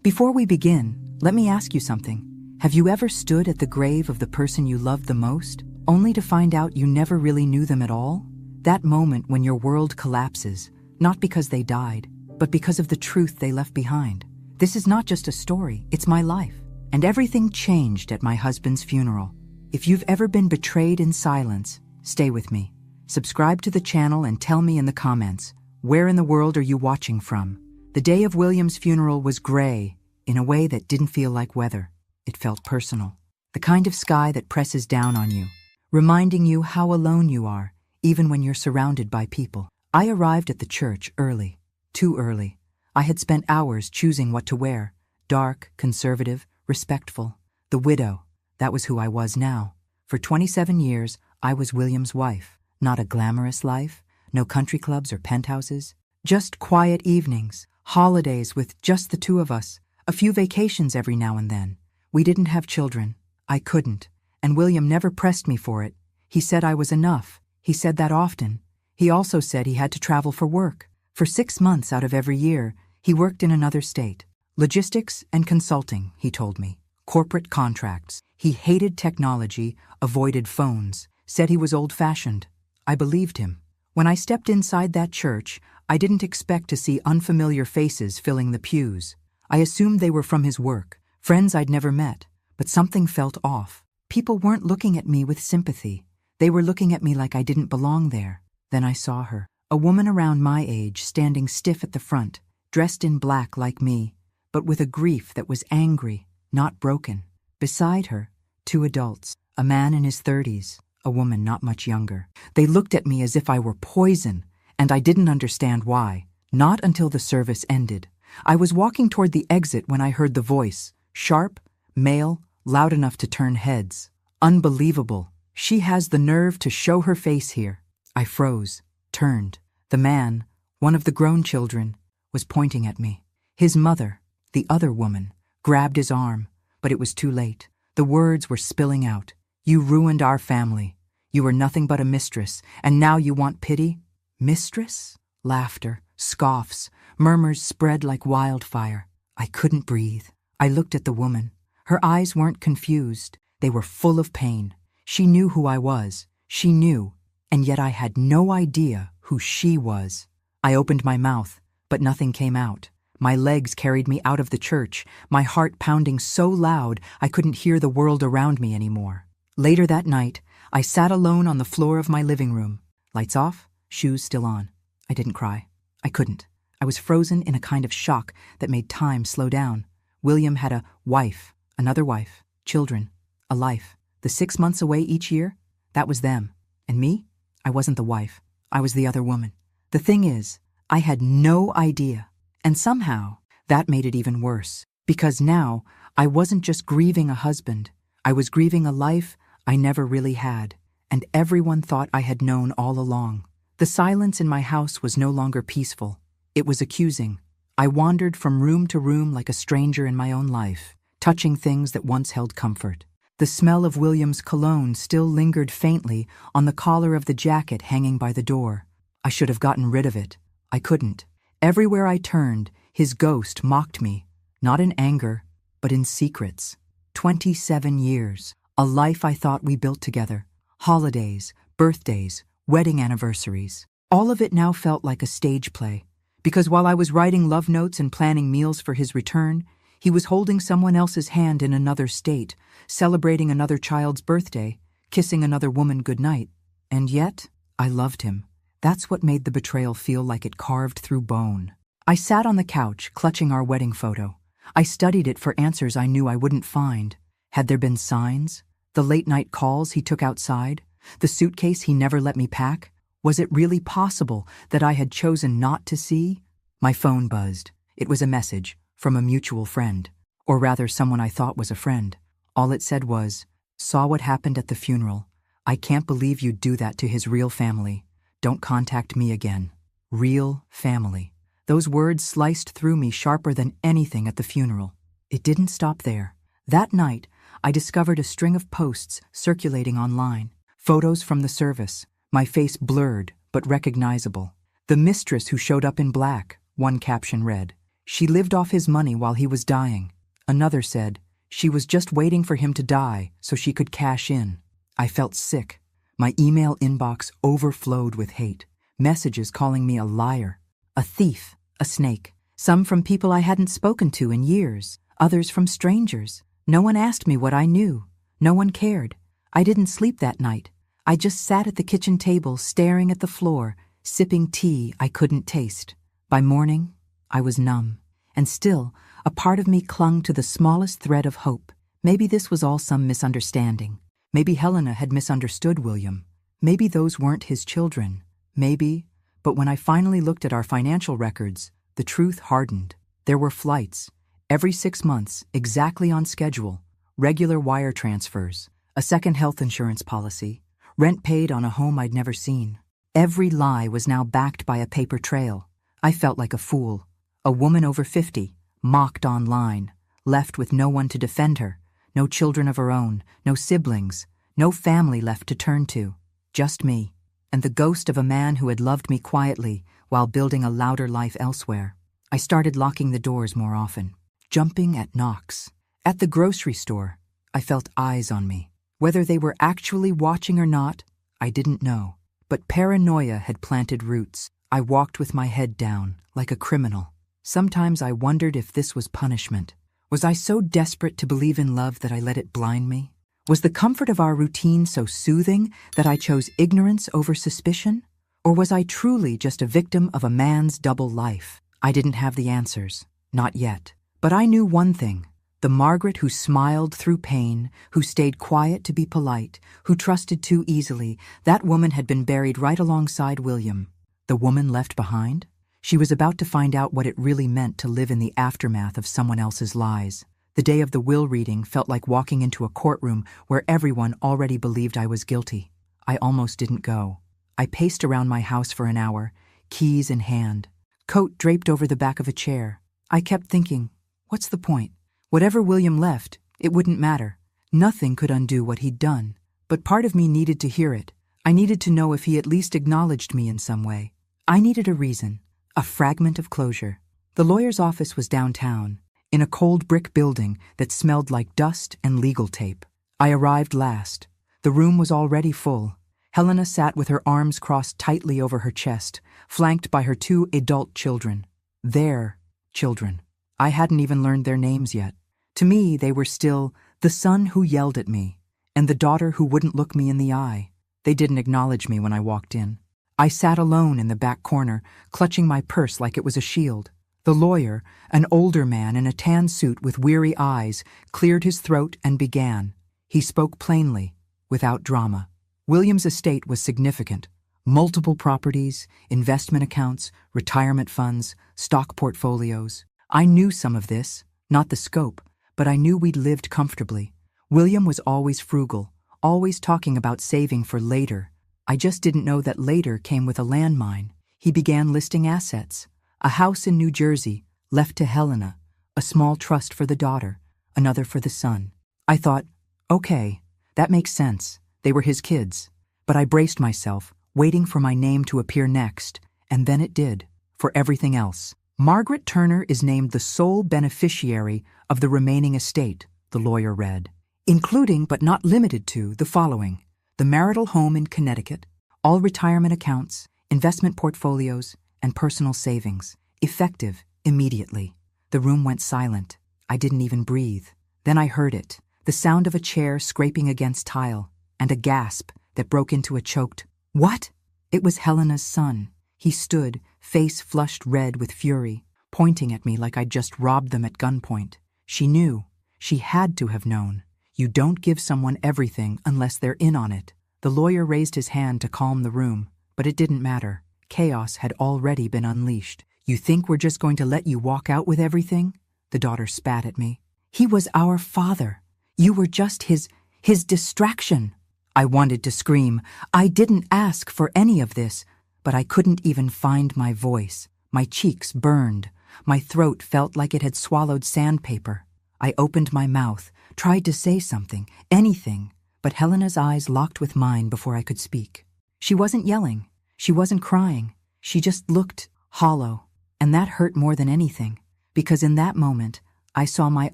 Before we begin, let me ask you something. Have you ever stood at the grave of the person you loved the most, only to find out you never really knew them at all? That moment when your world collapses, not because they died, but because of the truth they left behind. This is not just a story, it's my life. And everything changed at my husband's funeral. If you've ever been betrayed in silence, stay with me. Subscribe to the channel and tell me in the comments, where in the world are you watching from? The day of William's funeral was gray, in a way that didn't feel like weather. It felt personal. The kind of sky that presses down on you, reminding you how alone you are, even when you're surrounded by people. I arrived at the church early, too early. I had spent hours choosing what to wear. Dark, conservative, respectful. The widow, that was who I was now. For 27 years, I was William's wife. Not a glamorous life, no country clubs or penthouses. Just quiet evenings, holidays with just the two of us, a few vacations every now and then. We didn't have children. I couldn't. And William never pressed me for it. He said I was enough. He said that often. He also said he had to travel for work. For 6 months out of every year, he worked in another state. Logistics and consulting, he told me. Corporate contracts. He hated technology, avoided phones, said he was old-fashioned. I believed him. When I stepped inside that church, I didn't expect to see unfamiliar faces filling the pews. I assumed they were from his work, friends I'd never met, but something felt off. People weren't looking at me with sympathy. They were looking at me like I didn't belong there. Then I saw her, a woman around my age standing stiff at the front, dressed in black like me, but with a grief that was angry, not broken. Beside her, 2 adults, a man in his 30s, a woman not much younger. They looked at me as if I were poison, and I didn't understand why. Not until the service ended. I was walking toward the exit when I heard the voice, sharp, male, loud enough to turn heads. Unbelievable. She has the nerve to show her face here. I froze, turned. The man, one of the grown children, was pointing at me. His mother, the other woman, grabbed his arm, but it was too late. The words were spilling out. You ruined our family. You were nothing but a mistress, and now you want pity? Mistress? Laughter, scoffs, murmurs spread like wildfire. I couldn't breathe. I looked at the woman. Her eyes weren't confused. They were full of pain. She knew who I was. She knew, and yet I had no idea who she was. I opened my mouth, but nothing came out. My legs carried me out of the church, my heart pounding so loud I couldn't hear the world around me anymore. Later that night, I sat alone on the floor of my living room. Lights off, shoes still on. I didn't cry. I couldn't. I was frozen in a kind of shock that made time slow down. William had a wife, another wife, children, a life. The 6 months away each year, that was them. And me? I wasn't the wife. I was the other woman. The thing is, I had no idea. And somehow, that made it even worse. Because now, I wasn't just grieving a husband. I was grieving a life I never really had. And everyone thought I had known all along. The silence in my house was no longer peaceful. It was accusing. I wandered from room to room like a stranger in my own life, touching things that once held comfort. The smell of William's cologne still lingered faintly on the collar of the jacket hanging by the door. I should have gotten rid of it. I couldn't. Everywhere I turned, his ghost mocked me, not in anger, but in secrets. 27 years, a life I thought we built together. Holidays, birthdays, wedding anniversaries. All of it now felt like a stage play, because while I was writing love notes and planning meals for his return, he was holding someone else's hand in another state, celebrating another child's birthday, kissing another woman goodnight. And yet, I loved him. That's what made the betrayal feel like it carved through bone. I sat on the couch, clutching our wedding photo. I studied it for answers I knew I wouldn't find. Had there been signs? The late-night calls he took outside? The suitcase he never let me pack? Was it really possible that I had chosen not to see? My phone buzzed. It was a message from a mutual friend, or rather someone I thought was a friend. All it said was, "Saw what happened at the funeral. I can't believe you'd do that to his real family. Don't contact me again." Real family. Those words sliced through me sharper than anything at the funeral. It didn't stop there. That night, I discovered a string of posts circulating online. Photos from the service, my face blurred but recognizable. The mistress who showed up in black, one caption read. She lived off his money while he was dying. Another said she was just waiting for him to die so she could cash in. I felt sick. My email inbox overflowed with hate. Messages calling me a liar, a thief, a snake. Some from people I hadn't spoken to in years, others from strangers. No one asked me what I knew. No one cared. I didn't sleep that night. I just sat at the kitchen table staring at the floor, sipping tea I couldn't taste. By morning, I was numb. And still, a part of me clung to the smallest thread of hope. Maybe this was all some misunderstanding. Maybe Helena had misunderstood William. Maybe those weren't his children. Maybe. But when I finally looked at our financial records, the truth hardened. There were flights. Every 6 months, exactly on schedule. Regular wire transfers. A second health insurance policy. Rent paid on a home I'd never seen. Every lie was now backed by a paper trail. I felt like a fool. A woman over 50, mocked online, left with no one to defend her, no children of her own, no siblings, no family left to turn to, just me, and the ghost of a man who had loved me quietly while building a louder life elsewhere. I started locking the doors more often, jumping at knocks. At the grocery store, I felt eyes on me. Whether they were actually watching or not, I didn't know. But paranoia had planted roots. I walked with my head down, like a criminal. Sometimes I wondered if this was punishment. Was I so desperate to believe in love that I let it blind me? Was the comfort of our routine so soothing that I chose ignorance over suspicion? Or was I truly just a victim of a man's double life? I didn't have the answers. Not yet. But I knew one thing. The Margaret who smiled through pain, who stayed quiet to be polite, who trusted too easily, that woman had been buried right alongside William. The woman left behind? She was about to find out what it really meant to live in the aftermath of someone else's lies. The day of the will reading felt like walking into a courtroom where everyone already believed I was guilty. I almost didn't go. I paced around my house for an hour, keys in hand, coat draped over the back of a chair. I kept thinking, what's the point? Whatever William left, it wouldn't matter. Nothing could undo what he'd done. But part of me needed to hear it. I needed to know if he at least acknowledged me in some way. I needed a reason, a fragment of closure. The lawyer's office was downtown, in a cold brick building that smelled like dust and legal tape. I arrived last. The room was already full. Helena sat with her arms crossed tightly over her chest, flanked by her 2 adult children. Their children. I hadn't even learned their names yet. To me, they were still the son who yelled at me and the daughter who wouldn't look me in the eye. They didn't acknowledge me when I walked in. I sat alone in the back corner, clutching my purse like it was a shield. The lawyer, an older man in a tan suit with weary eyes, cleared his throat and began. He spoke plainly, without drama. William's estate was significant. Multiple properties, investment accounts, retirement funds, stock portfolios. I knew some of this, not the scope, but I knew we'd lived comfortably. William was always frugal, always talking about saving for later. I just didn't know that later came with a landmine. He began listing assets. A house in New Jersey, left to Helena, a small trust for the daughter, another for the son. I thought, okay, that makes sense. They were his kids. But I braced myself, waiting for my name to appear next, and then it did, for everything else. Margaret Turner is named the sole beneficiary of the remaining estate, the lawyer read, including but not limited to the following: the marital home in Connecticut, all retirement accounts, investment portfolios, and personal savings, effective immediately. The room went silent. I didn't even breathe. Then I heard it, the sound of a chair scraping against tile, and a gasp that broke into a choked, "What?" It was Helena's son. He stood, face flushed red with fury, pointing at me like I'd just robbed them at gunpoint. She knew. She had to have known. You don't give someone everything unless they're in on it. The lawyer raised his hand to calm the room, but it didn't matter. Chaos had already been unleashed. "You think we're just going to let you walk out with everything?" The daughter spat at me. "He was our father. You were just his distraction." I wanted to scream. I didn't ask for any of this, but I couldn't even find my voice. My cheeks burned. My throat felt like it had swallowed sandpaper. I opened my mouth, tried to say something, anything, but Helena's eyes locked with mine before I could speak. She wasn't yelling. She wasn't crying. She just looked hollow, and that hurt more than anything, because in that moment, I saw my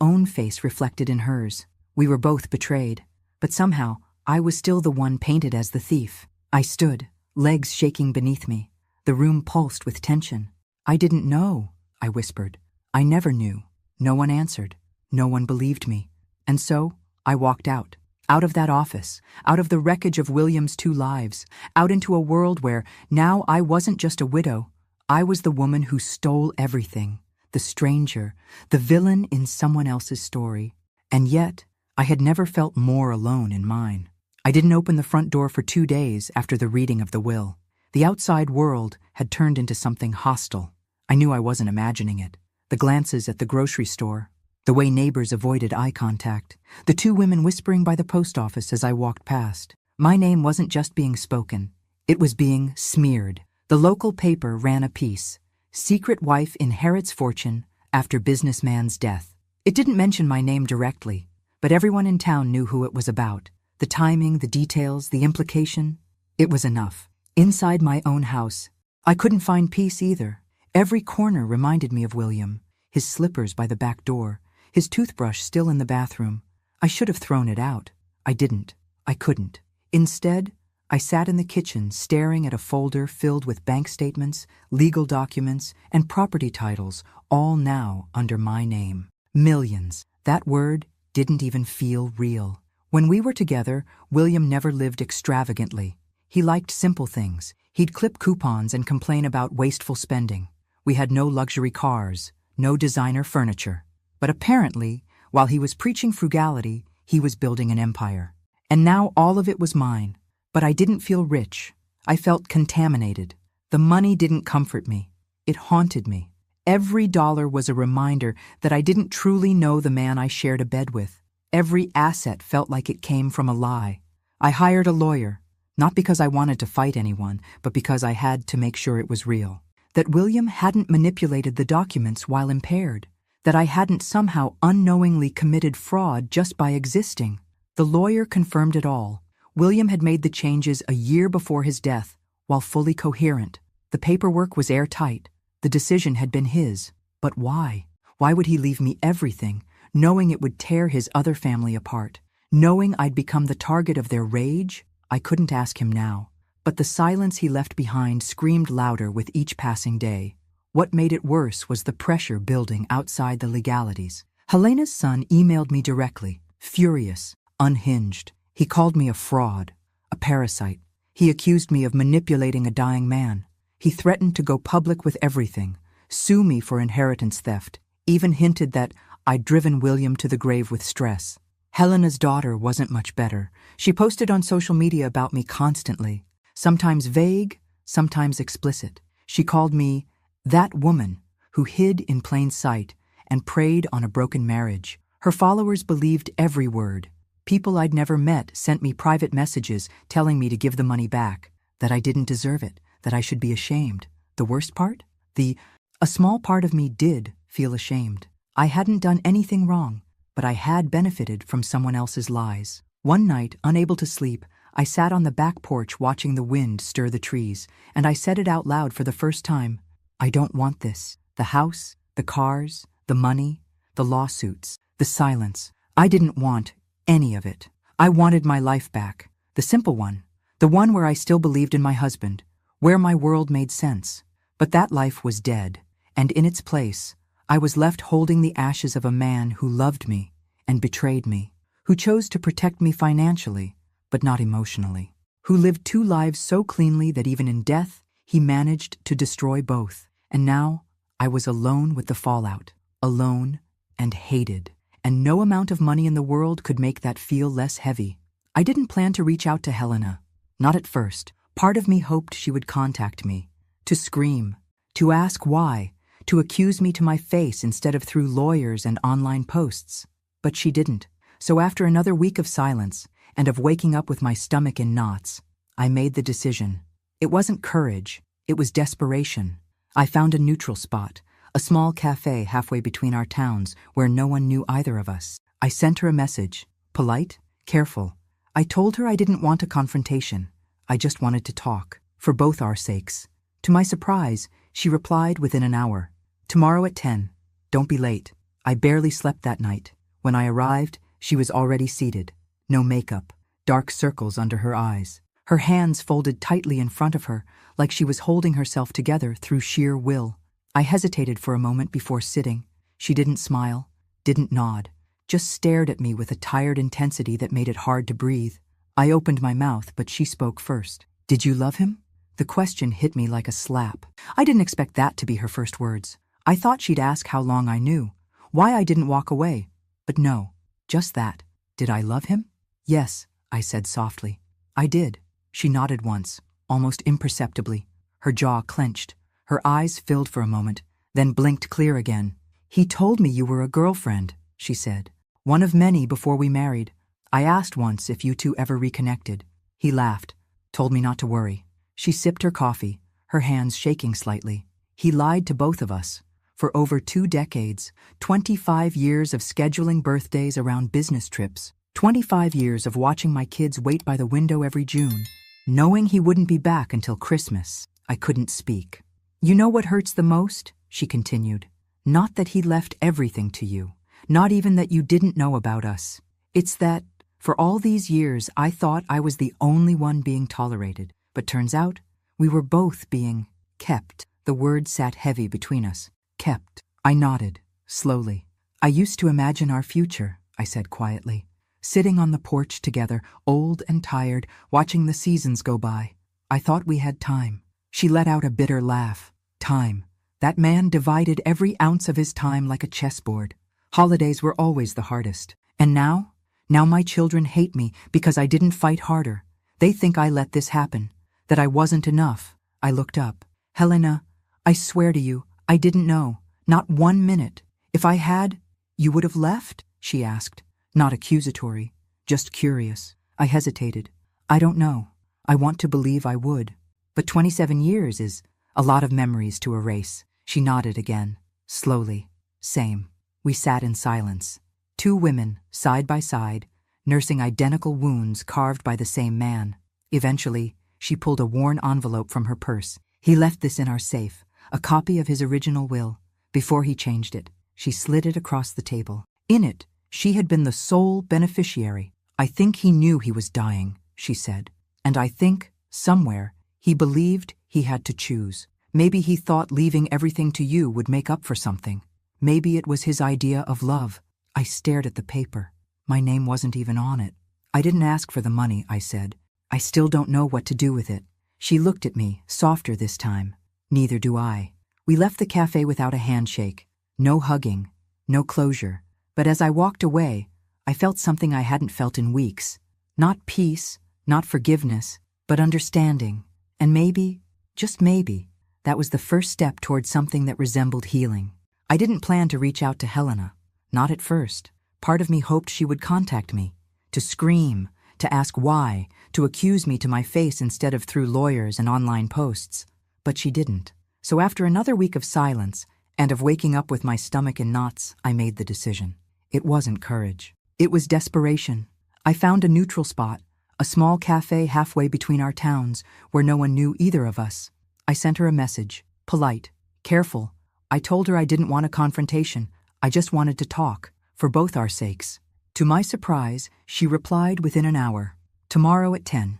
own face reflected in hers. We were both betrayed, but somehow I was still the one painted as the thief. I stood, legs shaking beneath me. The room pulsed with tension. "I didn't know," I whispered. "I never knew." No one answered. No one believed me. And so, I walked out of that office, out of the wreckage of William's 2 lives, out into a world where now I wasn't just a widow. I was the woman who stole everything, the stranger, the villain in someone else's story. And yet, I had never felt more alone in mine. I didn't open the front door for 2 days after the reading of the will. The outside world had turned into something hostile. I knew I wasn't imagining it. The glances at the grocery store, the way neighbors avoided eye contact, the 2 women whispering by the post office as I walked past. My name wasn't just being spoken, it was being smeared. The local paper ran a piece, "Secret wife inherits fortune after businessman's death." It didn't mention my name directly, but everyone in town knew who it was about. The timing, the details, the implication. It was enough. Inside my own house, I couldn't find peace either. Every corner reminded me of William, his slippers by the back door, his toothbrush still in the bathroom. I should have thrown it out. I didn't. I couldn't. Instead, I sat in the kitchen staring at a folder filled with bank statements, legal documents, and property titles, all now under my name. Millions. That word didn't even feel real. When we were together, William never lived extravagantly. He liked simple things. He'd clip coupons and complain about wasteful spending. We had no luxury cars, no designer furniture. But apparently, while he was preaching frugality, he was building an empire. And now all of it was mine. But I didn't feel rich. I felt contaminated. The money didn't comfort me. It haunted me. Every dollar was a reminder that I didn't truly know the man I shared a bed with. Every asset felt like it came from a lie. I hired a lawyer, not because I wanted to fight anyone, but because I had to make sure it was real. That William hadn't manipulated the documents while impaired. That I hadn't somehow unknowingly committed fraud just by existing. The lawyer confirmed it all. William had made the changes a year before his death, while fully coherent. The paperwork was airtight. The decision had been his. But why? Why would he leave me everything, knowing it would tear his other family apart? Knowing I'd become the target of their rage? I couldn't ask him now. But the silence he left behind screamed louder with each passing day. What made it worse was the pressure building outside the legalities. Helena's son emailed me directly, furious, unhinged. He called me a fraud, a parasite. He accused me of manipulating a dying man. He threatened to go public with everything, sue me for inheritance theft, even hinted that I'd driven William to the grave with stress. Helena's daughter wasn't much better. She posted on social media about me constantly, sometimes vague, sometimes explicit. She called me that woman who hid in plain sight and preyed on a broken marriage. Her followers believed every word. People I'd never met sent me private messages telling me to give the money back, that I didn't deserve it, that I should be ashamed. The worst part? A small part of me did feel ashamed. I hadn't done anything wrong, but I had benefited from someone else's lies. One night, unable to sleep, I sat on the back porch watching the wind stir the trees, and I said it out loud for the first time. I don't want this. The house, the cars, the money, the lawsuits, the silence. I didn't want any of it. I wanted my life back. The simple one. The one where I still believed in my husband, where my world made sense. But that life was dead, and in its place, I was left holding the ashes of a man who loved me and betrayed me, who chose to protect me financially, but not emotionally, who lived 2 lives so cleanly that even in death, he managed to destroy both. And now, I was alone with the fallout, alone and hated. And no amount of money in the world could make that feel less heavy. I didn't plan to reach out to Helena. Not at first. Part of me hoped she would contact me, to scream, to ask why, to accuse me to my face instead of through lawyers and online posts. But she didn't. So after another week of silence, and of waking up with my stomach in knots, I made the decision. It wasn't courage, it was desperation. I found a neutral spot, a small cafe halfway between our towns where no one knew either of us. I sent her a message, polite, careful. I told her I didn't want a confrontation. I just wanted to talk, for both our sakes. To my surprise, she replied within an hour. Tomorrow at 10. Don't be late. I barely slept that night. When I arrived, she was already seated. No makeup, dark circles under her eyes. Her hands folded tightly in front of her, like she was holding herself together through sheer will. I hesitated for a moment before sitting. She didn't smile, didn't nod, just stared at me with a tired intensity that made it hard to breathe. I opened my mouth, but she spoke first. Did you love him? The question hit me like a slap. I didn't expect that to be her first words. I thought she'd ask how long I knew, why I didn't walk away. But no, just that. Did I love him? Yes, I said softly. I did. She nodded once, almost imperceptibly. Her jaw clenched. Her eyes filled for a moment, then blinked clear again. He told me you were a girlfriend, she said. One of many before we married. I asked once if you two ever reconnected. He laughed, told me not to worry. She sipped her coffee, her hands shaking slightly. He lied to both of us. For over 2 decades, 25 years of scheduling birthdays around business trips, 25 years of watching my kids wait by the window every June, knowing he wouldn't be back until Christmas. I couldn't speak. You know what hurts the most? She continued. Not that he left everything to you, not even that you didn't know about us. It's that, for all these years, I thought I was the only one being tolerated. But turns out, we were both being kept. The word sat heavy between us. Kept. I nodded, slowly. I used to imagine our future, I said quietly. Sitting on the porch together, old and tired, watching the seasons go by. I thought we had time. She let out a bitter laugh. Time. That man divided every ounce of his time like a chessboard. Holidays were always the hardest. And now? Now my children hate me because I didn't fight harder. They think I let this happen, that I wasn't enough. I looked up. Helena, I swear to you, I didn't know. Not 1 minute. If I had, you would have left? She asked. Not accusatory, just curious. I hesitated. I don't know. I want to believe I would. But 27 years is a lot of memories to erase. She nodded again, slowly. Same. We sat in silence. 2 women, side by side, nursing identical wounds carved by the same man. Eventually, she pulled a worn envelope from her purse. He left this in our safe, a copy of his original will. Before he changed it, she slid it across the table. In it, she had been the sole beneficiary. I think he knew he was dying, she said. And I think, somewhere, he believed he had to choose. Maybe he thought leaving everything to you would make up for something. Maybe it was his idea of love. I stared at the paper. My name wasn't even on it. I didn't ask for the money, I said. I still don't know what to do with it. She looked at me, softer this time. Neither do I. We left the cafe without a handshake. No hugging, no closure. But as I walked away, I felt something I hadn't felt in weeks. Not peace, not forgiveness, but understanding. And maybe, just maybe, that was the first step toward something that resembled healing. I didn't plan to reach out to Helena. Not at first. Part of me hoped she would contact me, to scream, to ask why, to accuse me to my face instead of through lawyers and online posts. But she didn't. So after another week of silence, and of waking up with my stomach in knots, I made the decision. It wasn't courage. It was desperation. I found a neutral spot, a small cafe halfway between our towns, where no one knew either of us. I sent her a message, polite, careful. I told her I didn't want a confrontation. I just wanted to talk, for both our sakes. To my surprise, she replied within an hour. Tomorrow at 10.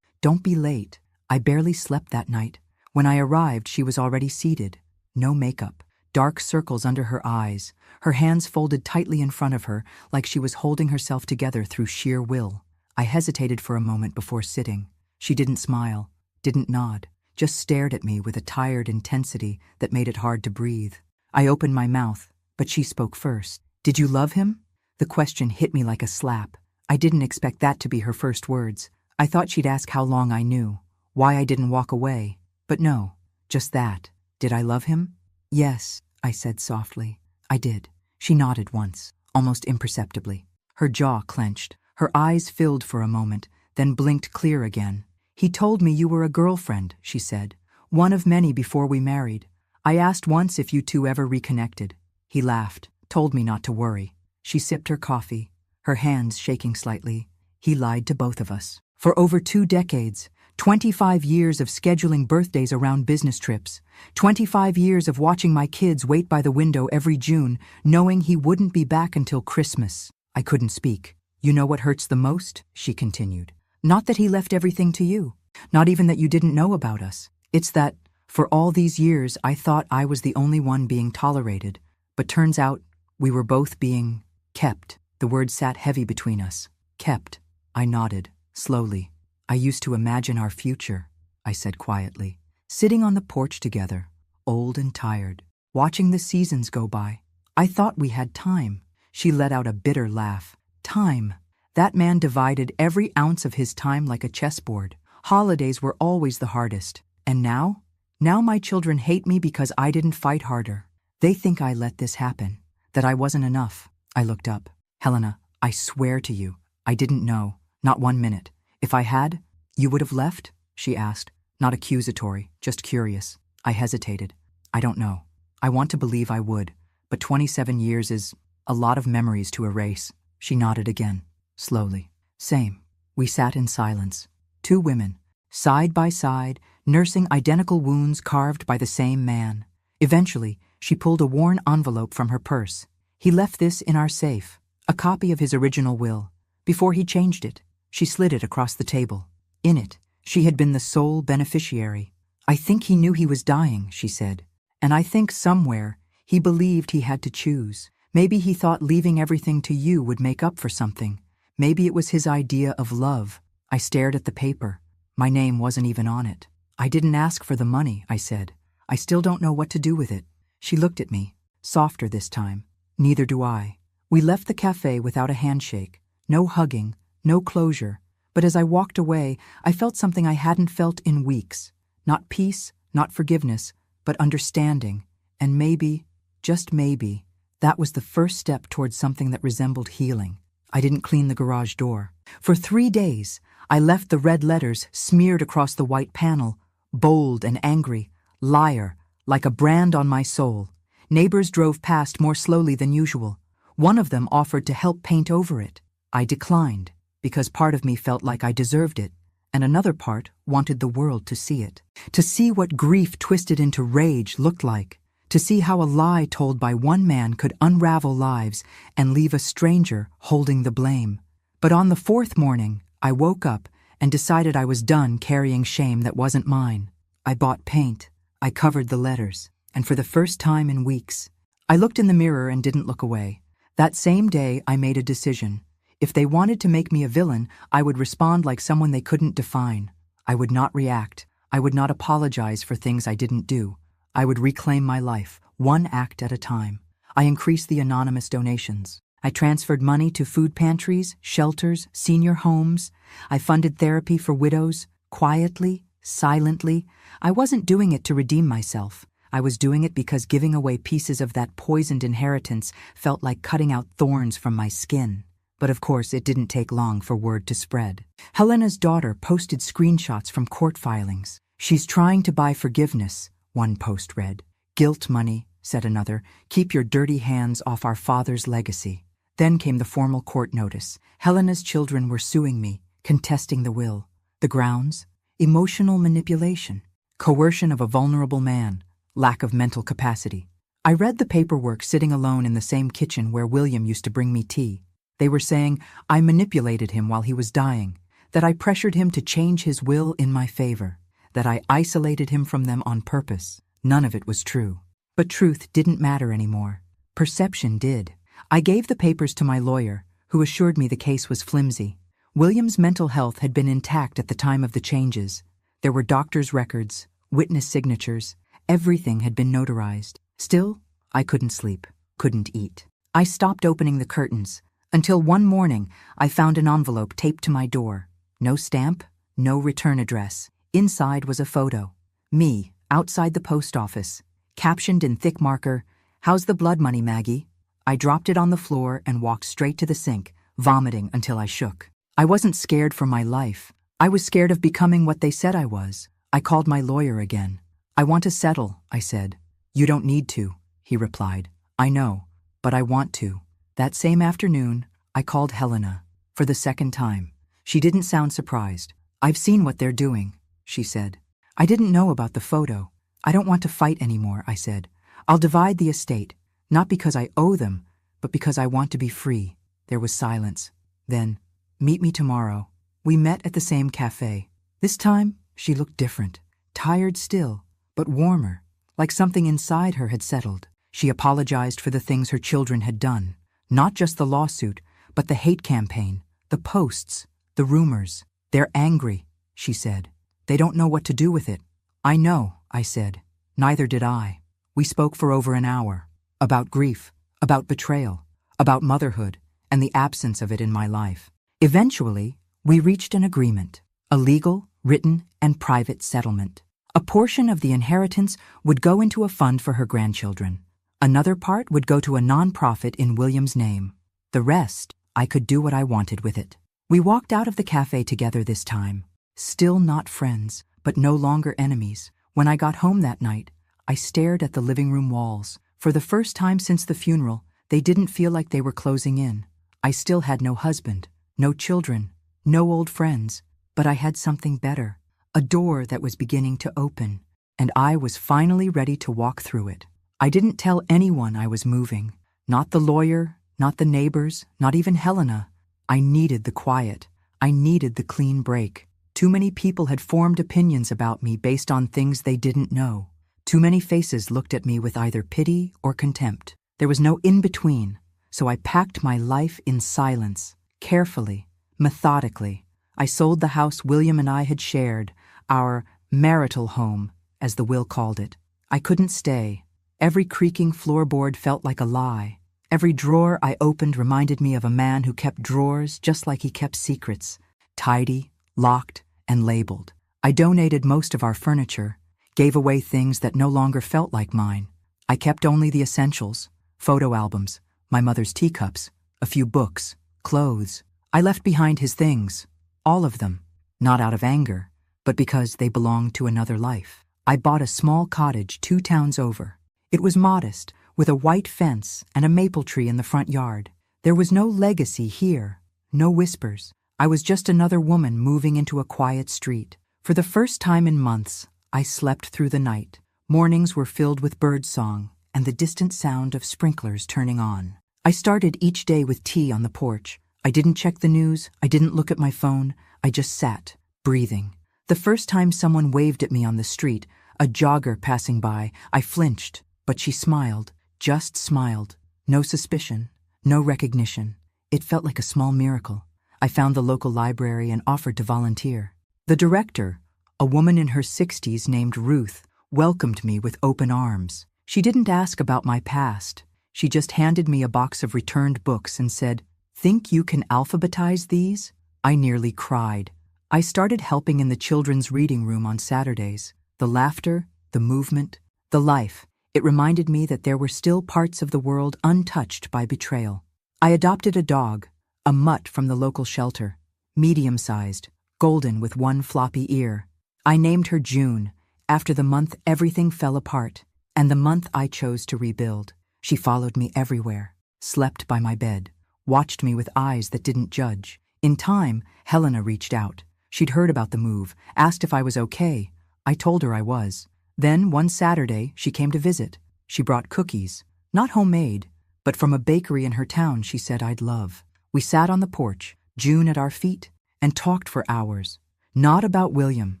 Don't be late. I barely slept that night. When I arrived, she was already seated. No makeup, dark circles under her eyes, her hands folded tightly in front of her, like she was holding herself together through sheer will. I hesitated for a moment before sitting. She didn't smile, didn't nod, just stared at me with a tired intensity that made it hard to breathe. I opened my mouth, but she spoke first. Did you love him? The question hit me like a slap. I didn't expect that to be her first words. I thought she'd ask how long I knew, why I didn't walk away. But no, just that. Did I love him? Yes, I said softly. I did. She nodded once, almost imperceptibly. Her jaw clenched. Her eyes filled for a moment, then blinked clear again. He told me you were a girlfriend, she said. One of many before we married. I asked once if you two ever reconnected. He laughed, told me not to worry. She sipped her coffee, her hands shaking slightly. He lied to both of us. For over 2 decades, 25 years of scheduling birthdays around business trips. 25 years of watching my kids wait by the window every June, knowing he wouldn't be back until Christmas. I couldn't speak. You know what hurts the most? She continued. Not that he left everything to you. Not even that you didn't know about us. It's that, for all these years, I thought I was the only one being tolerated. But turns out, we were both being kept. The word sat heavy between us. Kept. I nodded, slowly. I used to imagine our future, I said quietly. Sitting on the porch together, old and tired, watching the seasons go by. I thought we had time. She let out a bitter laugh. Time. That man divided every ounce of his time like a chessboard. Holidays were always the hardest. And now? Now my children hate me because I didn't fight harder. They think I let this happen, that I wasn't enough. I looked up. Helena, I swear to you, I didn't know. Not 1 minute. If I had, you would have left? She asked. Not accusatory, just curious. I hesitated. I don't know. I want to believe I would, but 27 years is a lot of memories to erase. She nodded again, slowly. Same. We sat in silence. 2 women, side by side, nursing identical wounds carved by the same man. Eventually, she pulled a worn envelope from her purse. He left this in our safe, a copy of his original will. Before he changed it, she slid it across the table. In it, she had been the sole beneficiary. I think he knew he was dying, she said. And I think somewhere, he believed he had to choose. Maybe he thought leaving everything to you would make up for something. Maybe it was his idea of love. I stared at the paper. My name wasn't even on it. I didn't ask for the money, I said. I still don't know what to do with it. She looked at me, softer this time. Neither do I. We left the cafe without a handshake. No hugging, no closure. But as I walked away, I felt something I hadn't felt in weeks. Not peace, not forgiveness, but understanding. And maybe, just maybe, that was the first step towards something that resembled healing. I didn't clean the garage door. For 3 days, I left the red letters smeared across the white panel, bold and angry, liar, like a brand on my soul. Neighbors drove past more slowly than usual. One of them offered to help paint over it. I declined, because part of me felt like I deserved it, and another part wanted the world to see it. To see what grief twisted into rage looked like. To see how a lie told by one man could unravel lives and leave a stranger holding the blame. But on the 4th morning, I woke up and decided I was done carrying shame that wasn't mine. I bought paint. I covered the letters. And for the first time in weeks, I looked in the mirror and didn't look away. That same day, I made a decision. If they wanted to make me a villain, I would respond like someone they couldn't define. I would not react. I would not apologize for things I didn't do. I would reclaim my life, one act at a time. I increased the anonymous donations. I transferred money to food pantries, shelters, senior homes. I funded therapy for widows, quietly, silently. I wasn't doing it to redeem myself. I was doing it because giving away pieces of that poisoned inheritance felt like cutting out thorns from my skin. But of course, it didn't take long for word to spread. Helena's daughter posted screenshots from court filings. She's trying to buy forgiveness, one post read. Guilt money, said another. Keep your dirty hands off our father's legacy. Then came the formal court notice. Helena's children were suing me, contesting the will. The grounds? Emotional manipulation, coercion of a vulnerable man, lack of mental capacity. I read the paperwork sitting alone in the same kitchen where William used to bring me tea. They were saying I manipulated him while he was dying, that I pressured him to change his will in my favor, that I isolated him from them on purpose. None of it was true. But truth didn't matter anymore. Perception did. I gave the papers to my lawyer, who assured me the case was flimsy. William's mental health had been intact at the time of the changes. There were doctor's records, witness signatures. Everything had been notarized. Still, I couldn't sleep, couldn't eat. I stopped opening the curtains, until one morning I found an envelope taped to my door. No stamp, no return address. Inside was a photo. Me, outside the post office, captioned in thick marker, "How's the blood money, Maggie?" I dropped it on the floor and walked straight to the sink, vomiting until I shook. I wasn't scared for my life. I was scared of becoming what they said I was. I called my lawyer again. "I want to settle," I said. "You don't need to," he replied. "I know, but I want to." That same afternoon, I called Helena for the second time. She didn't sound surprised. "I've seen what they're doing. she said. I didn't know about the photo. I don't want to fight anymore, I said. I'll divide the estate, not because I owe them, but because I want to be free. There was silence. Then, meet me tomorrow. We met at the same cafe. This time, she looked different, tired still, but warmer, like something inside her had settled. She apologized for the things her children had done, not just the lawsuit, but the hate campaign, the posts, the rumors. They're angry, she said. They don't know what to do with it. I know, I said. Neither did I. We spoke for over an hour. About grief, about betrayal, about motherhood, and the absence of it in my life. Eventually, we reached an agreement, a legal, written, and private settlement. A portion of the inheritance would go into a fund for her grandchildren. Another part would go to a nonprofit in William's name. The rest, I could do what I wanted with it. We walked out of the cafe together this time. Still not friends, but no longer enemies. When I got home that night, I stared at the living room walls. For the first time since the funeral, they didn't feel like they were closing in. I still had no husband, no children, no old friends, but I had something better. A door that was beginning to open, and I was finally ready to walk through it. I didn't tell anyone I was moving. Not the lawyer, not the neighbors, not even Helena. I needed the quiet. I needed the clean break. Too many people had formed opinions about me based on things they didn't know. Too many faces looked at me with either pity or contempt. There was no in-between, so I packed my life in silence, carefully, methodically. I sold the house William and I had shared, our marital home, as the will called it. I couldn't stay. Every creaking floorboard felt like a lie. Every drawer I opened reminded me of a man who kept drawers just like he kept secrets, tidy, locked, and labeled. I donated most of our furniture, gave away things that no longer felt like mine. I kept only the essentials, photo albums, my mother's teacups, a few books, clothes. I left behind his things, all of them, not out of anger, but because they belonged to another life. I bought a small cottage 2 towns over. It was modest, with a white fence and a maple tree in the front yard. There was no legacy here, no whispers. I was just another woman moving into a quiet street. For the first time in months, I slept through the night. Mornings were filled with birdsong and the distant sound of sprinklers turning on. I started each day with tea on the porch. I didn't check the news, I didn't look at my phone, I just sat, breathing. The first time someone waved at me on the street, a jogger passing by, I flinched, but she smiled, just smiled. No suspicion, no recognition. It felt like a small miracle. I found the local library and offered to volunteer. The director, a woman in her 60s named Ruth, welcomed me with open arms. She didn't ask about my past. She just handed me a box of returned books and said, "Think you can alphabetize these?" I nearly cried. I started helping in the children's reading room on Saturdays. The laughter, the movement, the life. It reminded me that there were still parts of the world untouched by betrayal. I adopted a dog, a mutt from the local shelter, medium-sized, golden with one floppy ear. I named her June, after the month everything fell apart, and the month I chose to rebuild. She followed me everywhere, slept by my bed, watched me with eyes that didn't judge. In time, Helena reached out. She'd heard about the move, asked if I was okay. I told her I was. Then, one Saturday, she came to visit. She brought cookies, not homemade, but from a bakery in her town she said I'd love. We sat on the porch, June at our feet, and talked for hours. Not about William,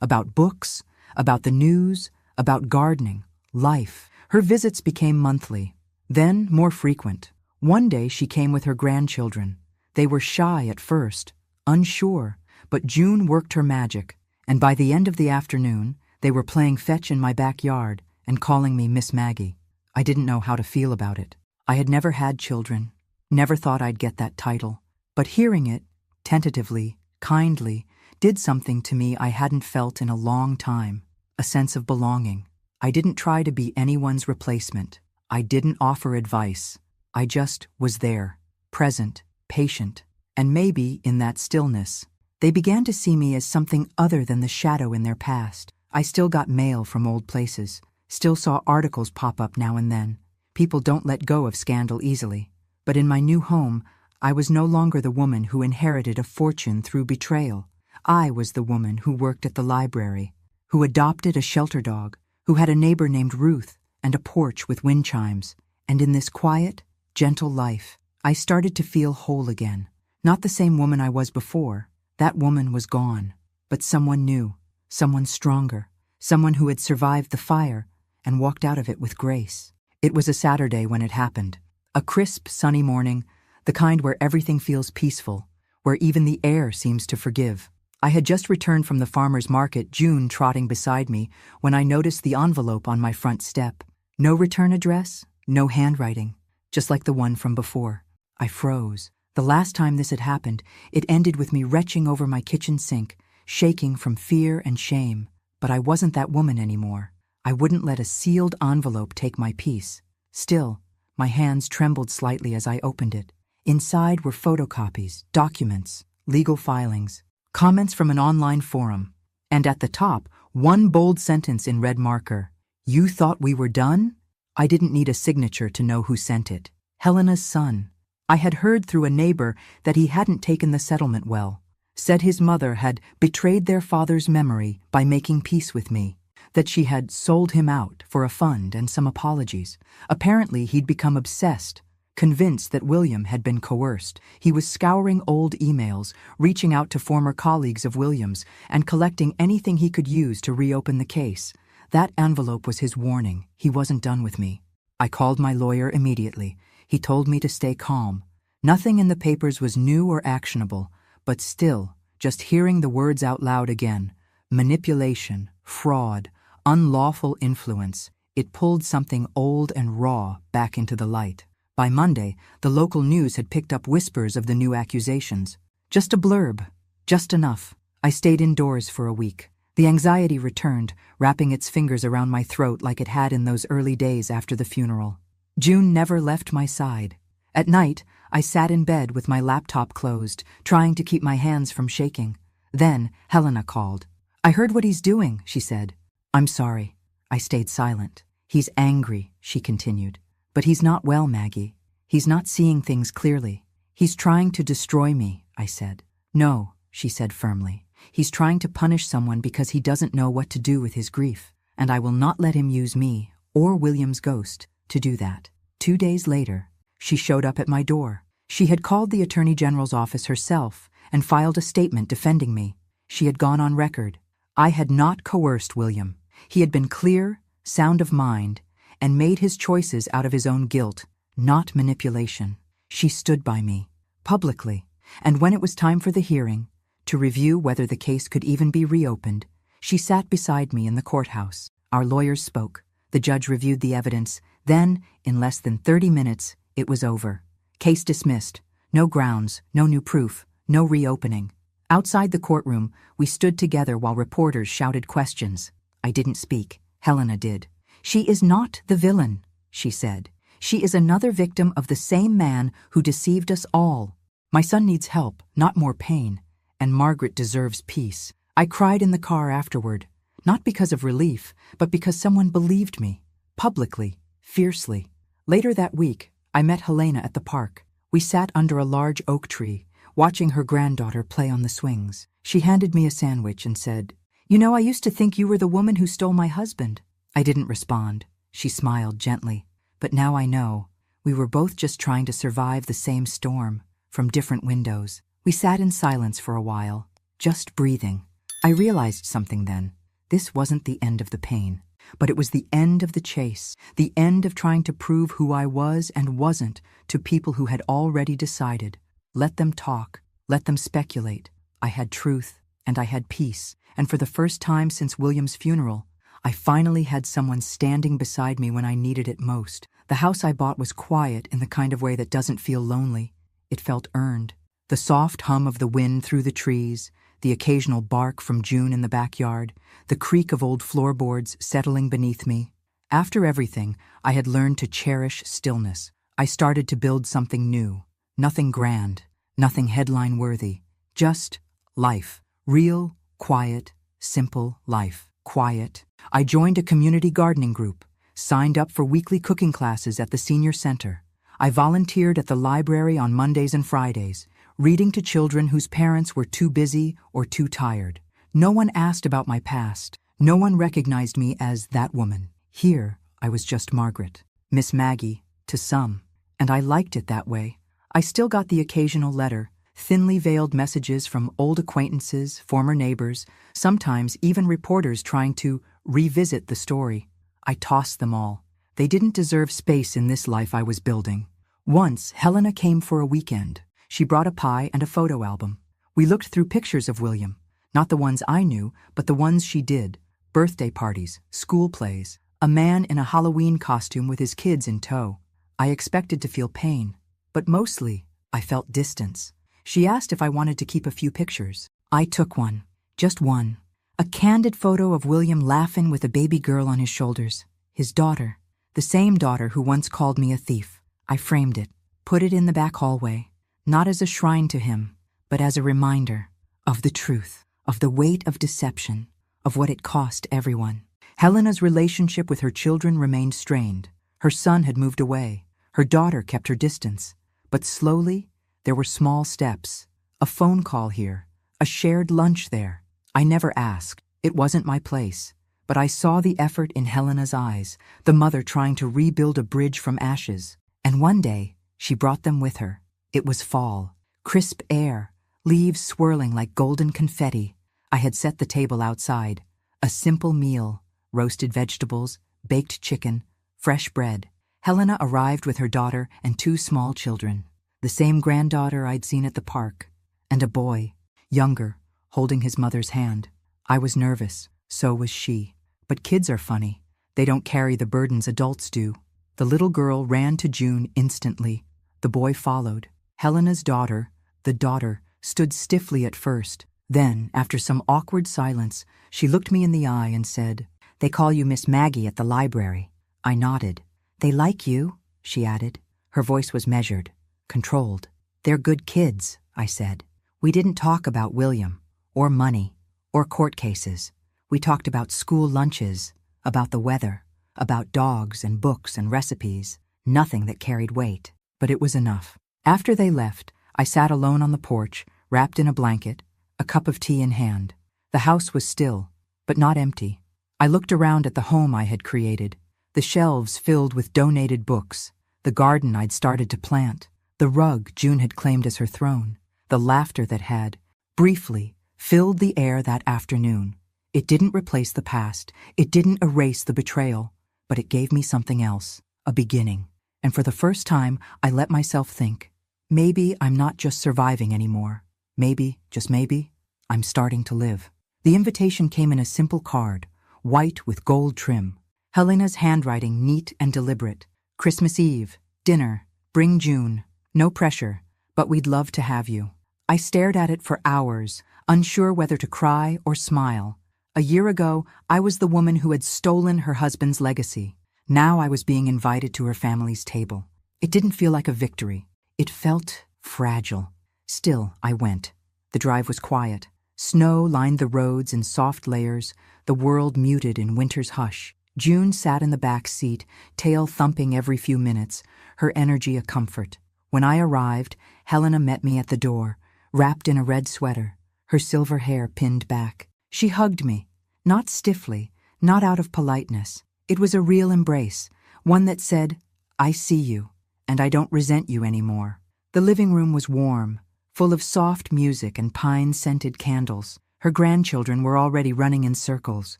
about books, about the news, about gardening, life. Her visits became monthly, then more frequent. One day she came with her grandchildren. They were shy at first, unsure, but June worked her magic, and by the end of the afternoon, they were playing fetch in my backyard and calling me Miss Maggie. I didn't know how to feel about it. I had never had children, never thought I'd get that title, but hearing it, tentatively, kindly, did something to me I hadn't felt in a long time, a sense of belonging. I didn't try to be anyone's replacement. I didn't offer advice. I just was there, present, patient, and maybe in that stillness, they began to see me as something other than the shadow in their past. I still got mail from old places, still saw articles pop up now and then. People don't let go of scandal easily. But in my new home, I was no longer the woman who inherited a fortune through betrayal. I was the woman who worked at the library, who adopted a shelter dog, who had a neighbor named Ruth and a porch with wind chimes. And in this quiet, gentle life, I started to feel whole again. Not the same woman I was before. That woman was gone. But someone new, someone stronger, someone who had survived the fire and walked out of it with grace. It was a Saturday when it happened. A crisp, sunny morning, the kind where everything feels peaceful, where even the air seems to forgive. I had just returned from the farmer's market, June trotting beside me, when I noticed the envelope on my front step. No return address, no handwriting, just like the one from before. I froze. The last time this had happened, it ended with me retching over my kitchen sink, shaking from fear and shame. But I wasn't that woman anymore. I wouldn't let a sealed envelope take my peace. Still, my hands trembled slightly as I opened it. Inside were photocopies, documents, legal filings, comments from an online forum, and at the top, one bold sentence in red marker. "You thought we were done?" I didn't need a signature to know who sent it. Helena's son. I had heard through a neighbor that he hadn't taken the settlement well, said his mother had betrayed their father's memory by making peace with me, that she had sold him out for a fund and some apologies. Apparently he'd become obsessed, convinced that William had been coerced. He was scouring old emails, reaching out to former colleagues of William's, and collecting anything he could use to reopen the case. That envelope was his warning. He wasn't done with me. I called my lawyer immediately. He told me to stay calm. Nothing in the papers was new or actionable, but still, just hearing the words out loud again, manipulation, fraud, unlawful influence, it pulled something old and raw back into the light. By Monday, the local news had picked up whispers of the new accusations. Just a blurb, just enough. I stayed indoors for a week. The anxiety returned, wrapping its fingers around my throat like it had in those early days after the funeral. June never left my side. At night, I sat in bed with my laptop closed, trying to keep my hands from shaking. Then, Helena called. "I heard what he's doing," she said. "I'm sorry." I stayed silent. "He's angry," she continued. "But he's not well, Maggie. He's not seeing things clearly. He's trying to destroy me," I said. "No," she said firmly. "He's trying to punish someone because he doesn't know what to do with his grief, and I will not let him use me, or William's ghost, to do that." 2 days later, she showed up at my door. She had called the Attorney General's office herself and filed a statement defending me. She had gone on record. I had not coerced William. He had been clear, sound of mind, and made his choices out of his own guilt, not manipulation. She stood by me, publicly, and when it was time for the hearing, to review whether the case could even be reopened, she sat beside me in the courthouse. Our lawyers spoke. The judge reviewed the evidence. Then, in less than 30 minutes, it was over. Case dismissed. No grounds, no new proof, no reopening. Outside the courtroom, we stood together while reporters shouted questions. I didn't speak. Helena did. "She is not the villain," she said. "She is another victim of the same man who deceived us all. My son needs help, not more pain, and Margaret deserves peace." I cried in the car afterward, not because of relief, but because someone believed me, publicly, fiercely. Later that week, I met Helena at the park. We sat under a large oak tree, watching her granddaughter play on the swings. She handed me a sandwich and said, "You know, I used to think you were the woman who stole my husband." I didn't respond. She smiled gently. "But now I know. We were both just trying to survive the same storm, from different windows." We sat in silence for a while, just breathing. I realized something then. This wasn't the end of the pain, but it was the end of the chase, the end of trying to prove who I was and wasn't to people who had already decided. Let them talk, let them speculate. I had truth, and I had peace, and for the first time since William's funeral, I finally had someone standing beside me when I needed it most. The house I bought was quiet in the kind of way that doesn't feel lonely. It felt earned. The soft hum of the wind through the trees, the occasional bark from June in the backyard, the creak of old floorboards settling beneath me. After everything, I had learned to cherish stillness. I started to build something new. Nothing grand, nothing headline-worthy. Just life. Real, quiet, simple life. Quiet. I joined a community gardening group, signed up for weekly cooking classes at the senior center. I volunteered at the library on Mondays and Fridays, reading to children whose parents were too busy or too tired. No one asked about my past. No one recognized me as that woman. Here, I was just Margaret, Miss Maggie, to some, and I liked it that way. I still got the occasional letter, thinly veiled messages from old acquaintances, former neighbors, sometimes even reporters trying to revisit the story. I tossed them all. They didn't deserve space in this life I was building. Once, Helena came for a weekend. She brought a pie and a photo album. We looked through pictures of William, not the ones I knew, but the ones she did. Birthday parties, school plays, a man in a Halloween costume with his kids in tow. I expected to feel pain, but mostly, I felt distance. She asked if I wanted to keep a few pictures. I took one, just one. A candid photo of William laughing with a baby girl on his shoulders. His daughter, the same daughter who once called me a thief. I framed it, put it in the back hallway, not as a shrine to him, but as a reminder of the truth, of the weight of deception, of what it cost everyone. Helena's relationship with her children remained strained. Her son had moved away. Her daughter kept her distance. But slowly, there were small steps. A phone call here, a shared lunch there. I never asked. It wasn't my place. But I saw the effort in Helena's eyes, the mother trying to rebuild a bridge from ashes. And one day, she brought them with her. It was fall, crisp air, leaves swirling like golden confetti. I had set the table outside. A simple meal, roasted vegetables, baked chicken, fresh bread. Helena arrived with her daughter and 2 small children. The same granddaughter I'd seen at the park. And a boy, younger, holding his mother's hand. I was nervous, so was she. But kids are funny. They don't carry the burdens adults do. The little girl ran to June instantly. The boy followed. Helena's daughter, the daughter, stood stiffly at first. Then, after some awkward silence, she looked me in the eye and said, "They call you Miss Maggie at the library." I nodded. "They like you," she added. Her voice was measured, controlled. "They're good kids," I said. We didn't talk about William, or money, or court cases. We talked about school lunches, about the weather, about dogs and books and recipes. Nothing that carried weight, but it was enough. After they left, I sat alone on the porch, wrapped in a blanket, a cup of tea in hand. The house was still, but not empty. I looked around at the home I had created, the shelves filled with donated books, the garden I'd started to plant, the rug June had claimed as her throne, the laughter that had, briefly, filled the air that afternoon. It didn't replace the past, it didn't erase the betrayal, but it gave me something else, a beginning. And for the first time, I let myself think, maybe I'm not just surviving anymore. Maybe, just maybe, I'm starting to live. The invitation came in a simple card, white with gold trim. Helena's handwriting neat and deliberate. Christmas Eve, dinner, bring June. No pressure, but we'd love to have you. I stared at it for hours, unsure whether to cry or smile. A year ago, I was the woman who had stolen her husband's legacy. Now I was being invited to her family's table. It didn't feel like a victory. It felt fragile. Still, I went. The drive was quiet. Snow lined the roads in soft layers, the world muted in winter's hush. June sat in the back seat, tail thumping every few minutes, her energy a comfort. When I arrived, Helena met me at the door, wrapped in a red sweater, her silver hair pinned back. She hugged me, not stiffly, not out of politeness. It was a real embrace, one that said, "I see you, and I don't resent you anymore." The living room was warm, full of soft music and pine-scented candles. Her grandchildren were already running in circles.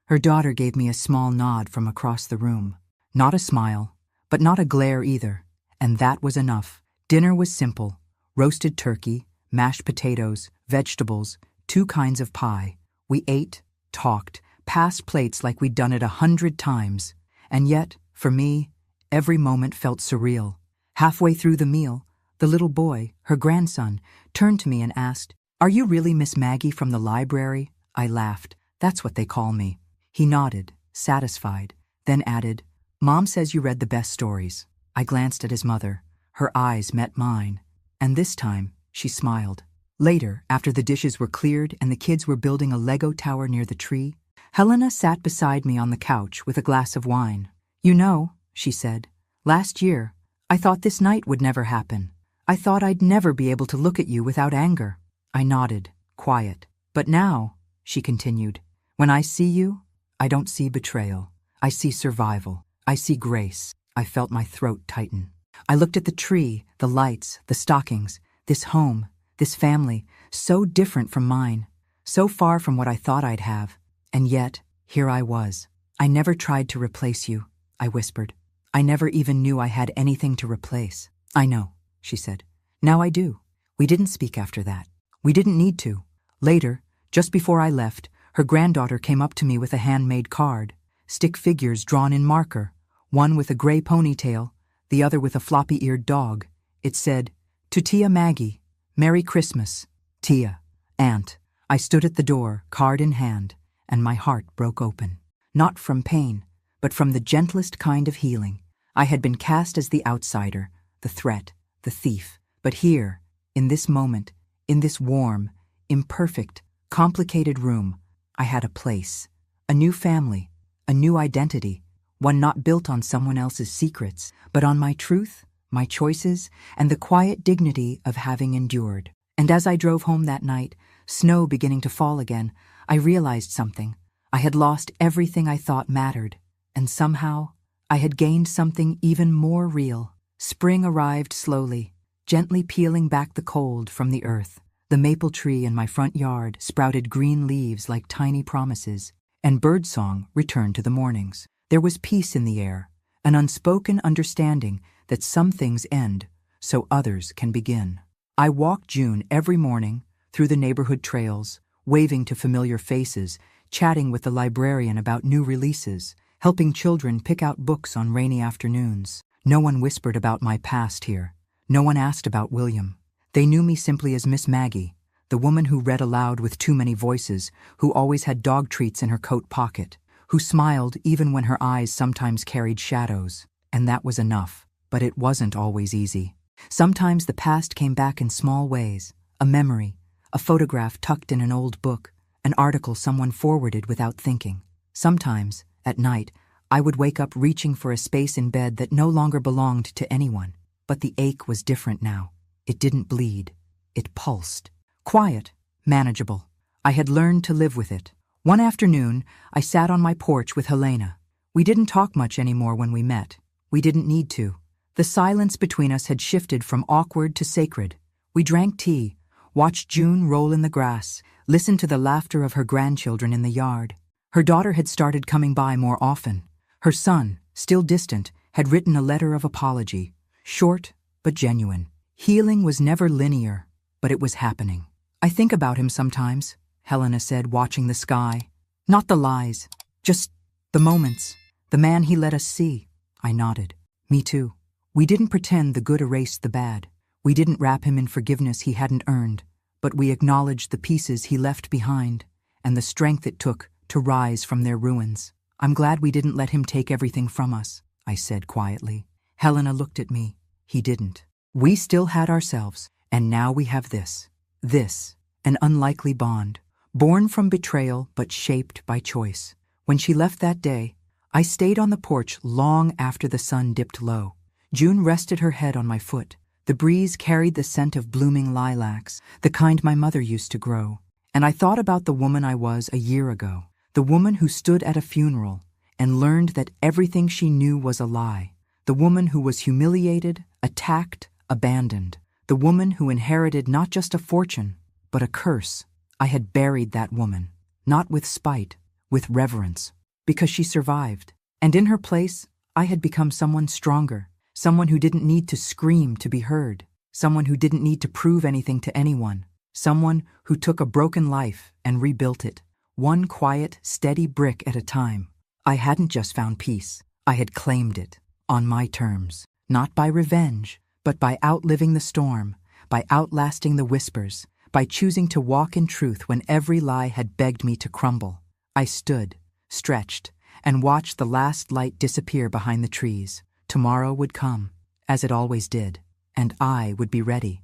Her daughter gave me a small nod from across the room. Not a smile, but not a glare either. And that was enough. Dinner was simple. Roasted turkey, mashed potatoes, vegetables, 2 kinds of pie. We ate, talked, passed plates like we'd done it 100 times. And yet, for me, every moment felt surreal. Halfway through the meal, the little boy, her grandson, turned to me and asked, "Are you really Miss Maggie from the library?" I laughed. "That's what they call me." He nodded, satisfied, then added, "Mom says you read the best stories." I glanced at his mother. Her eyes met mine. And this time, she smiled. Later, after the dishes were cleared and the kids were building a Lego tower near the tree, Helena sat beside me on the couch with a glass of wine. "You know," she said, "last year, I thought this night would never happen. I thought I'd never be able to look at you without anger." I nodded, quiet. "But now," she continued, "when I see you, I don't see betrayal. I see survival. I see grace. I felt my throat tighten. I looked at the tree, the lights, the stockings, this home, this family, so different from mine, so far from what I thought I'd have. And yet, here I was. I never tried to replace you, I whispered. I never even knew I had anything to replace. I know, she said. Now I do. We didn't speak after that. We didn't need to. Later, just before I left, her granddaughter came up to me with a handmade card, stick figures drawn in marker, one with a gray ponytail, the other with a floppy-eared dog. It said, "To Tia Maggie, Merry Christmas, Tia, Aunt." I stood at the door, card in hand, and my heart broke open. Not from pain, but from the gentlest kind of healing. I had been cast as the outsider, the threat, the thief. But here, in this moment, in this warm, imperfect, complicated room, I had a place, a new family, a new identity, one not built on someone else's secrets, but on my truth, my choices, and the quiet dignity of having endured. And as I drove home that night, snow beginning to fall again, I realized something. I had lost everything I thought mattered, and somehow I had gained something even more real. Spring arrived slowly, gently peeling back the cold from the earth. The maple tree in my front yard sprouted green leaves like tiny promises, and birdsong returned to the mornings. There was peace in the air, an unspoken understanding that some things end so others can begin. I walked June every morning through the neighborhood trails, waving to familiar faces, chatting with the librarian about new releases, helping children pick out books on rainy afternoons. No one whispered about my past here. No one asked about William. They knew me simply as Miss Maggie, the woman who read aloud with too many voices, who always had dog treats in her coat pocket, who smiled even when her eyes sometimes carried shadows. And that was enough. But it wasn't always easy. Sometimes the past came back in small ways, a memory, a photograph tucked in an old book, an article someone forwarded without thinking. Sometimes, at night, I would wake up reaching for a space in bed that no longer belonged to anyone. But the ache was different now. It didn't bleed. It pulsed. Quiet, manageable. I had learned to live with it. One afternoon, I sat on my porch with Helena. We didn't talk much anymore when we met. We didn't need to. The silence between us had shifted from awkward to sacred. We drank tea, watched June roll in the grass, listened to the laughter of her grandchildren in the yard. Her daughter had started coming by more often. Her son, still distant, had written a letter of apology, short but genuine. Healing was never linear, but it was happening. "I think about him sometimes," Helena said, watching the sky. "Not the lies, just the moments, the man he let us see." I nodded. "Me too." We didn't pretend the good erased the bad. We didn't wrap him in forgiveness he hadn't earned, but we acknowledged the pieces he left behind and the strength it took to rise from their ruins. "I'm glad we didn't let him take everything from us," I said quietly. Helena looked at me. He didn't. We still had ourselves, and now we have this. This, an unlikely bond, born from betrayal but shaped by choice. When she left that day, I stayed on the porch long after the sun dipped low. June rested her head on my foot. The breeze carried the scent of blooming lilacs, the kind my mother used to grow. And I thought about the woman I was a year ago, the woman who stood at a funeral and learned that everything she knew was a lie, the woman who was humiliated, attacked, abandoned, the woman who inherited not just a fortune, but a curse. I had buried that woman, not with spite, with reverence, because she survived. And in her place, I had become someone stronger, someone who didn't need to scream to be heard, someone who didn't need to prove anything to anyone, someone who took a broken life and rebuilt it, one quiet, steady brick at a time. I hadn't just found peace. I had claimed it, on my terms, not by revenge, but by outliving the storm, by outlasting the whispers, by choosing to walk in truth when every lie had begged me to crumble. I stood, stretched, and watched the last light disappear behind the trees. Tomorrow would come, as it always did, and I would be ready.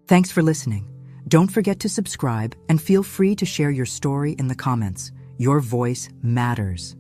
Thanks for listening. Don't forget to subscribe and feel free to share your story in the comments. Your voice matters.